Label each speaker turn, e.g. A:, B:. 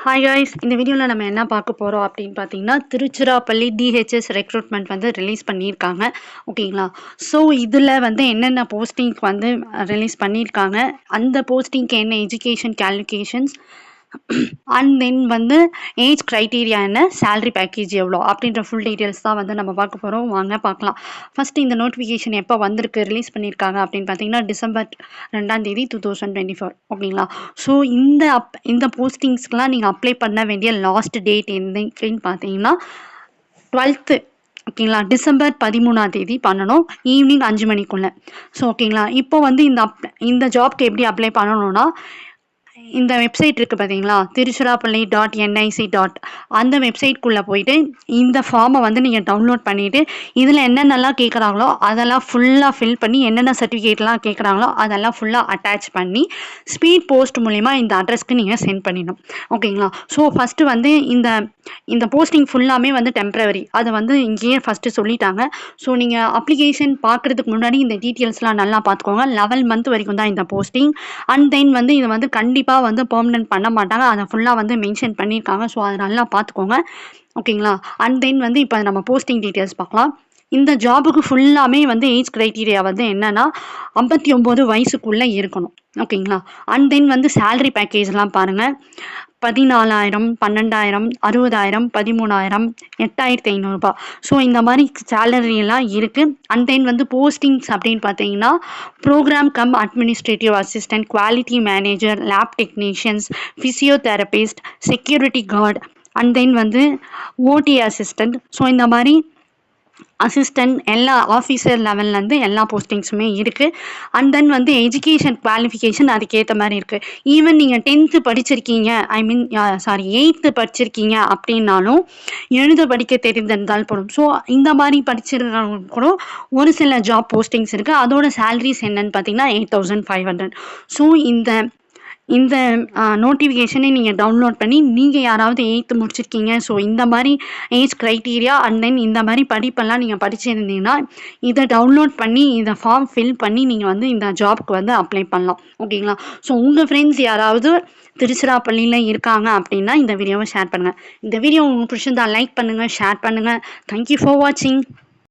A: Hi guys, இந்த வீடியோவில் நம்ம என்ன பார்க்க போகிறோம் அப்படின்னு பார்த்தீங்கன்னா, திருச்சிராப்பள்ளி டிஹெச்எஸ் ரெக்ரூட்மெண்ட் வந்து ரிலீஸ் பண்ணியிருக்காங்க. ஓகேங்களா? ஸோ இதில் வந்து என்னென்ன போஸ்டிங்க்கு வந்து ரிலீஸ் பண்ணியிருக்காங்க, அந்த போஸ்டிங்க்கு என்ன எஜுகேஷன் குவாலிஃபிகேஷன்ஸ் அண்ட் தென் வந்து ஏஜ் க்ரைட்டீரியா என்ன, சேலரி பேக்கேஜ் எவ்வளோ அப்படின்ற ஃபுல் டீட்டெயில்ஸ் தான் வந்து நம்ம பார்க்க போகிறோம். வாங்க பார்க்கலாம். ஃபஸ்ட்டு இந்த நோட்டிஃபிகேஷன் எப்போ வந்திருக்கு, ரிலீஸ் பண்ணியிருக்காங்க அப்படின்னு பார்த்தீங்கன்னா, டிசம்பர் 2 2024. ஓகேங்களா? ஸோ இந்த போஸ்டிங்ஸ்க்கெலாம் நீங்கள் அப்ளை பண்ண வேண்டிய லாஸ்ட் டேட் என்னைக்குன்னு பார்த்தீங்கன்னா 12th. ஓகேங்களா? டிசம்பர் 13 பண்ணணும், ஈவினிங் 5 மணிக்குள்ளே. ஸோ ஓகேங்களா? இப்போ வந்து இந்த ஜாப்க்கு எப்படி அப்ளை பண்ணணும்னா, இந்த வெப்சைட் இருக்குது பார்த்தீங்களா, திருச்சிராப்பள்ளி.nic. அந்த வெப்சைட்குள்ளே போயிட்டு இந்த ஃபார்மை வந்து நீங்கள் டவுன்லோட் பண்ணிவிட்டு இதில் என்னென்னலாம் கேட்குறாங்களோ அதெல்லாம் ஃபுல்லாக ஃபில் பண்ணி, என்னென்ன சர்டிஃபிகேட்லாம் கேட்குறாங்களோ அதெல்லாம் ஃபுல்லாக அட்டாச் பண்ணி ஸ்பீட் போஸ்ட் மூலிமா இந்த அட்ரஸ்க்கு நீங்கள் சென்ட் பண்ணிடணும். ஓகேங்களா? ஸோ ஃபஸ்ட்டு வந்து இந்த போஸ்டிங் ஃபுல்லாமே வந்து டெம்ப்ரவரி, அதை வந்து இங்கேயே ஃபஸ்ட்டு சொல்லிட்டாங்க. ஸோ நீங்கள் அப்ளிகேஷன் பார்க்குறதுக்கு முன்னாடி இந்த டீட்டெயில்ஸ்லாம் நல்லா பார்த்துக்கோங்க. 11 மந்த் வரைக்கும் தான் இந்த போஸ்டிங். அண்ட் தென் வந்து இதை வந்து கண்டிப்பாக வந்து பெர்மனன்ட் பண்ண மாட்டாங்க, அதை ஃபுல்லாக வந்து மென்ஷன் பண்ணியிருக்காங்க. ஸோ அதை நல்லா பார்த்துக்கோங்க. ஓகேங்களா? அண்ட் தென் வந்து இப்போ நம்ம போஸ்டிங் டீட்டெயில்ஸ் பார்க்கலாம். இந்த ஜாபுக்கு ஃபுல்லாமே வந்து ஏஜ் க்ரைட்டீரியா வந்து என்னென்னா 59 வயசுக்குள்ளே இருக்கணும். ஓகேங்களா? அண்ட் தென் வந்து சேலரி பேக்கேஜ்லாம் பாருங்கள். 14,000, 12,000, 60,000, 13,000, 8,500. ஸோ இந்த மாதிரி சேலரியெல்லாம் இருக்குது. அண்ட் தென் வந்து போஸ்டிங்ஸ் அப்படின்னு பார்த்தீங்கன்னா, programme cum administrative assistant, quality manager, lab technicians, physiotherapist, security guard, and then வந்து ஓடி அசிஸ்டன்ட். ஸோ இந்த மாதிரி அசிஸ்டன்ட் எல்லா ஆஃபீஸர் லெவல்லேருந்து எல்லா போஸ்டிங்ஸுமே இருக்குது. அண்ட் தென் வந்து எஜுகேஷன் குவாலிஃபிகேஷன் அதுக்கேற்ற மாதிரி இருக்குது. ஈவன் நீங்கள் 10th படிச்சிருக்கீங்க, 8th படிச்சிருக்கீங்க அப்படின்னாலும் எழுத படிக்க தெரிந்திருந்தால் போதும். ஸோ இந்த மாதிரி படிச்சிருக்கிறவங்க கூட ஒரு சில ஜாப் போஸ்டிங்ஸ் இருக்குது. அதோட சேலரிஸ் என்னன்னு பார்த்தீங்கன்னா 8,500. ஸோ இந்த நோட்டிஃபிகேஷனை நீங்கள் டவுன்லோட் பண்ணி, நீங்கள் யாராவது 8th முடிச்சிருக்கீங்க, ஸோ இந்த மாதிரி ஏஜ் க்ரைட்டீரியா அண்ட் தென் இந்த மாதிரி படிப்பெல்லாம் நீங்கள் படிச்சிருந்தீங்கன்னா இதை டவுன்லோட் பண்ணி இதை ஃபார்ம் ஃபில் பண்ணி நீங்கள் வந்து இந்த ஜாப்க்கு வந்து அப்ளை பண்ணலாம். ஓகேங்களா? ஸோ உங்கள் ஃப்ரெண்ட்ஸ் யாராவது திருச்சிராப்பள்ளியில் இருக்காங்க அப்படின்னா இந்த வீடியோவை ஷேர் பண்ணுங்கள். இந்த வீடியோ உங்களுக்கு பிடிச்சிருந்தா லைக் பண்ணுங்கள், ஷேர் பண்ணுங்கள். தேங்க்யூ ஃபார் வாட்சிங்.